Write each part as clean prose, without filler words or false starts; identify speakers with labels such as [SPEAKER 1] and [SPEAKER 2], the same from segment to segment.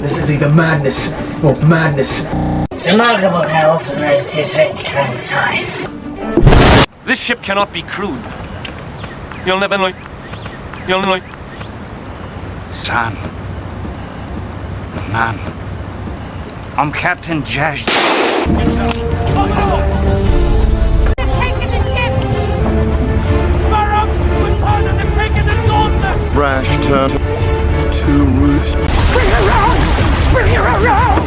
[SPEAKER 1] This is either madness or madness.
[SPEAKER 2] It's remarkable how often those two traits coincide.
[SPEAKER 3] This ship cannot be crewed. You'll never know. You'll never know.
[SPEAKER 4] Son. Man. I'm Captain Jash.
[SPEAKER 5] Taking the ship!
[SPEAKER 3] Sparrow! Return and they're taking the daughter!
[SPEAKER 6] Rash turn to roost.
[SPEAKER 3] Bring her around! Bring her around!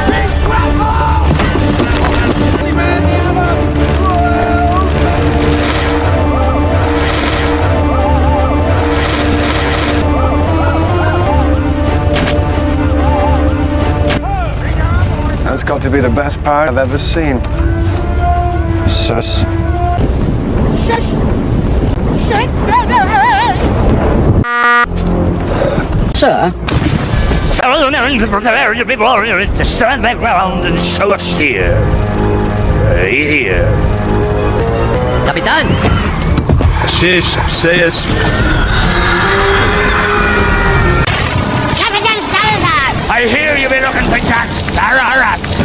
[SPEAKER 3] Big trouble!
[SPEAKER 6] That's got to be the best part I've ever seen. Sus.
[SPEAKER 5] Shush! Shut down!
[SPEAKER 2] Sir?
[SPEAKER 4] To stand their ground and show us here. Here.
[SPEAKER 2] Kapitan!
[SPEAKER 6] Shish, says.
[SPEAKER 5] Captain Salazar!
[SPEAKER 4] I hear you be looking for Jack Sparrow rats.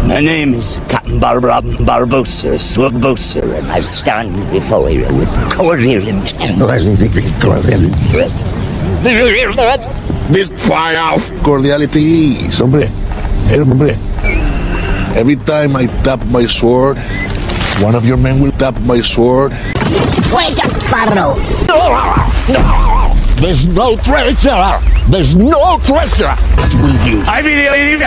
[SPEAKER 4] My name is Captain Barbosa Swagbosa, and I stand before you with cordial intent.
[SPEAKER 7] This fire of cordiality, hombre. Hombre. Every time I tap my sword, one of your men will tap my sword.
[SPEAKER 2] Where's your Sparrow?
[SPEAKER 7] There's no treasure! There's no treasure!
[SPEAKER 4] I believe